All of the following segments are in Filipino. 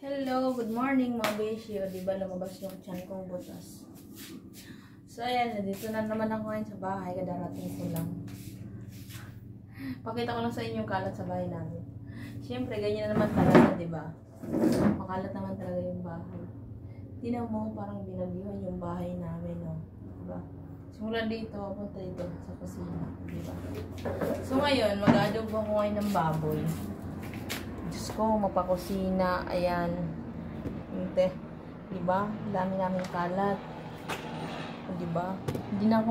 Hello, good morning mga beshi. O diba lumabas yung tiyan kong butas. So ayan, dito na naman ako ngayon sa bahay. Kadarating ko lang. Pakita ko lang sa inyo yung kalat sa bahay namin. Siyempre, ganyan na naman talaga, diba? Makalat naman talaga yung bahay. Tingnan mo, parang binagyuhan yung bahay namin, no? Diba? Simula dito, punta dito sa kusina, diba? So ngayon, mag-adobo ako ngayon ng baboy. Diyos ko, mapakusina. Ayan. Hindi. Diba? Dami namin kalat. Diba? Hindi na ako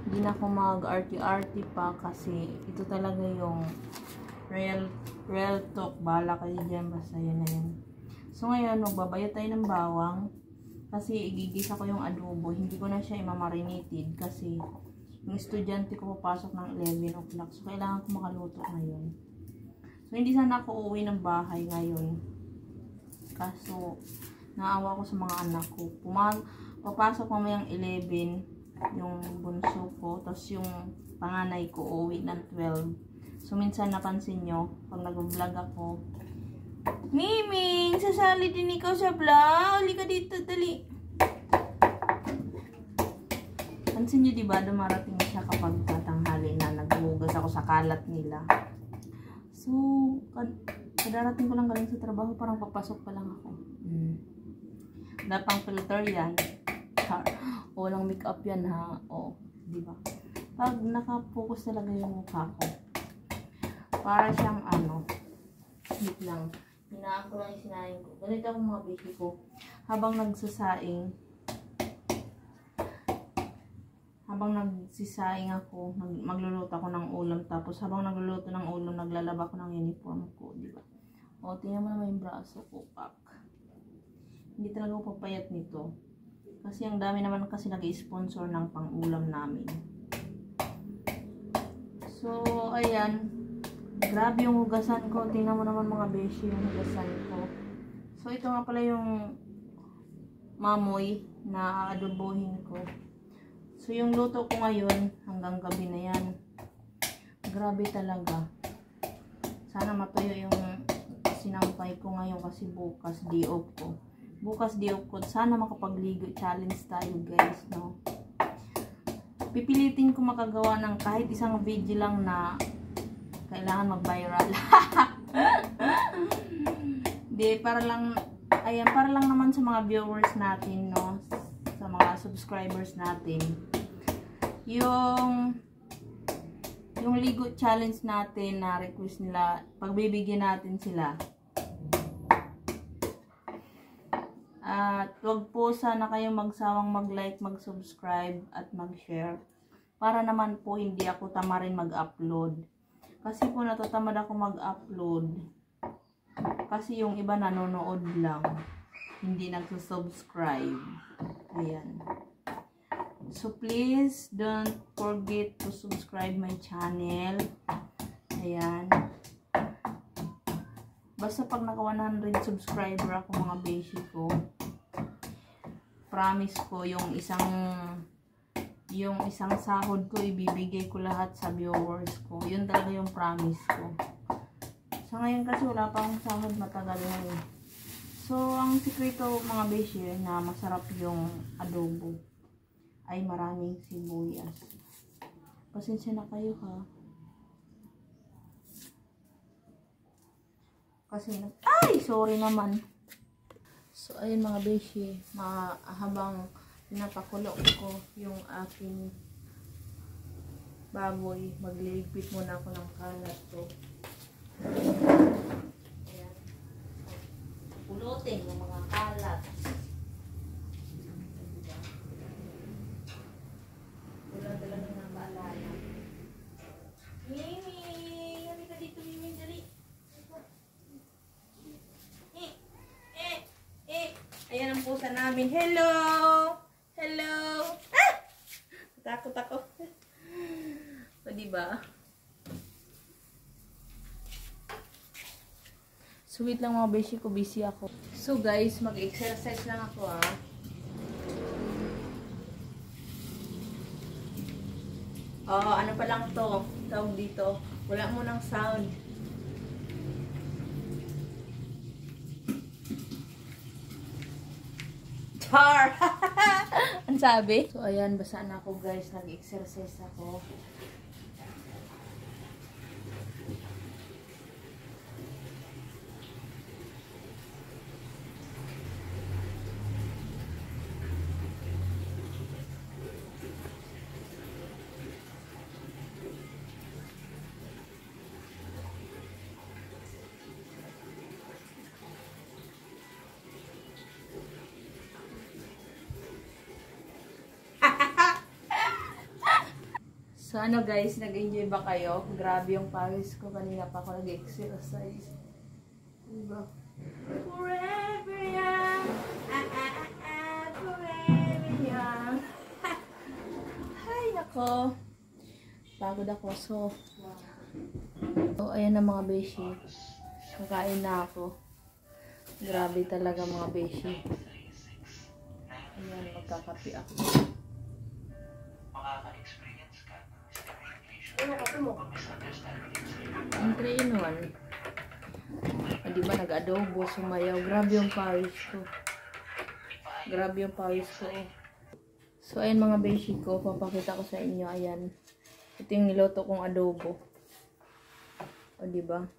hindi na ako mag-arty-arty pa kasi ito talaga yung real talk. Bahala kayo dyan. Basta yun na yun. So ngayon, magbabayad tayo ng bawang kasi igigisa ko yung adobo. Hindi ko na siya imamarinated kasi yung estudyante ko papasok ng 11 o'clock. So kailangan ko makaluto ngayon. So, hindi sana ako uuwi ng bahay ngayon. Kaso, naawa ko sa mga anak ko. Papasok mamayang 11 yung bunso ko. Tapos yung panganay ko uuwi ng 12. So, minsan napansin nyo, pag nag-vlog ako, Miming, sasali din ikaw sa vlog. Uli ka dito, dali. Pansin nyo, diba, dumarating siya kapag tatanghali na naghuhugas ako sa kalat nila. So, kadarating ko lang galing sa trabaho, parang papasok pa lang ako. Wala pang filter yan. Walang makeup yan ha. O, diba? Pag nakapokus talaga yung mukha ko, para siyang wait lang. Hinaan ko lang yung sinaing ko. Ganito ako mga baby ko. Habang nagsisaing ako, magluluto ako ng ulam. Tapos habang nagluluto ng ulam, naglalaba ko ng uniform ko, di ba? O, tingnan mo naman yung braso ko, pak. Hindi talaga ako papayat nito. Kasi ang dami naman kasi nag-i-sponsor ng pang-ulam namin. So, ayan. Grabe yung hugasan ko. Tingnan mo naman mga beshi yung hugasan ko. So, ito nga pala yung mamoy na aadobohin ko. So, yung luto ko ngayon, hanggang gabi na yan. Grabe talaga. Sana matuyo yung sinampay ko ngayon kasi bukas day-off ko. Bukas day-off ko. Sana makapagligo challenge tayo guys, no? Pipilitin ko makagawa ng kahit isang video lang na kailangan mag-viral. Di, para lang naman sa mga viewers natin, no? Sa mga subscribers natin. Yung ligo challenge natin na request nila, pagbibigyan natin sila. At wag po sana kayong magsawang mag-like, mag-subscribe at mag-share. Para naman po hindi ako tamarin mag-upload. Kasi po natatamad ako mag-upload. Kasi yung iba nanonood lang. Hindi nagsusubscribe. Ayan. So please don't forget to subscribe my channel. Ayan. Basta pag naka 100 subscriber ako mga beshi ko, promise ko yung isang sahod ko ibibigay ko lahat sa viewers ko. Yun talaga yung promise ko. Sa ngayon kasi wala pa akong sahod, matagal na eh. So, ang sikreto mga beshi na masarap yung adobo ay maraming sibuyas. Pasensya na kayo ha. Kasi ay! Sorry naman. So, ayun mga beshi. Habang pinapakulo ko yung aking baboy, magliligpit muna ako ng kalat to. Ayan. Pulutin yung mga kalat. Wala talaga ng baalala. Mimi! Hindi ka dito, Mimi. Dali. Ayan ang pusa namin. Hello! Hello! Ah! Takot ako. O, diba? Sweet lang mga beshi ko. Busy ako. So, guys, mag-exercise lang ako, ah. Ano pa lang to? Tawag dito. Wala mo ng sound. Char! Ang sabi? So, ayan, basa na ako guys. Nag-exercise ako. So ano guys, nag-enjoy ba kayo? Grabe yung pawis ko. Kanina pa ako nag-exercise. Diba? Forever young. Forever young. Hay nako. Pagod ako. So ayan na mga beshi. Kakain na ako. Grabe talaga mga beshi. Ayan, magkakapi ako. Ang 3-in-1. Di ba nag-adobo, sumayaw. Grabe yung pawis ko. Grabe yung pawis ko. So, ayan mga beshi ko. Papakita ko sa inyo. Ayan. Ito yung niloto kong adobo. O, diba?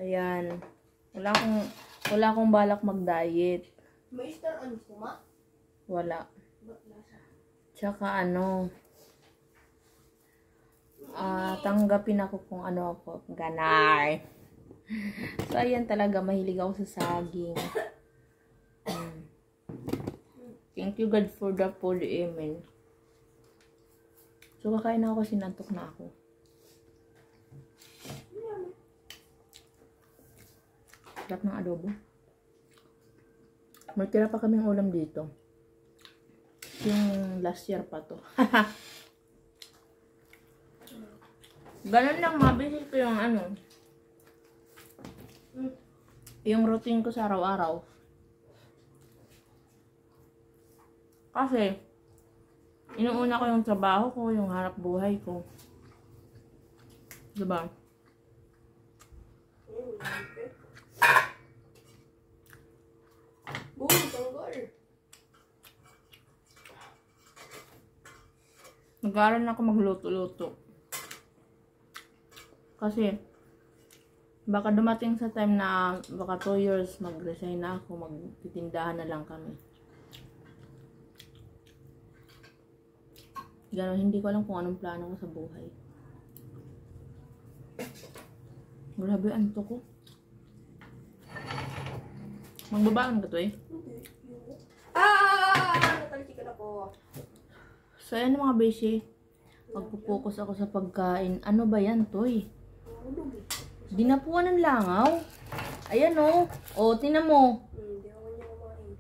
Ayan. Wala akong balak mag-diet. May star ano kuma? Wala. Tsaka ano, tanggapin ako kung ano ako. Ganar. So, ayan talaga. Mahilig ako sa saging. Thank you God for the food. Amen. So, kakain na ako kasi nantok na ako. Sarap ng adobo. May tira pa kaming ulam dito. Yung last year pa to. Ganun lang, mabilis ko yung ano. Yung routine ko sa araw-araw. Kasi, inuuna ko yung trabaho ko, yung hanap buhay ko. Diba? Nag-aaral na ako magluto-luto. Kasi, baka dumating sa time na baka 2 years mag-resign na ako, magtitindahan na lang kami. Ganon, hindi ko alam kung anong plano ko sa buhay. Grabe, anto ko. Magbabaon ka to eh. Natalsikan ako. So, ayan mga beshi. Magpo-focus ako sa pagkain. Ano ba yan, Toy? Dinapuan ng langaw. Ayan o. O, tinan mo. Hindi ako niya kumain.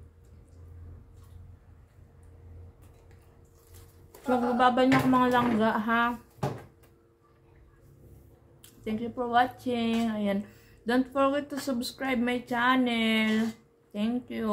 Magbababa niya ako mga langga, ha? Thank you for watching. Ayan. Don't forget to subscribe my channel. Thank you.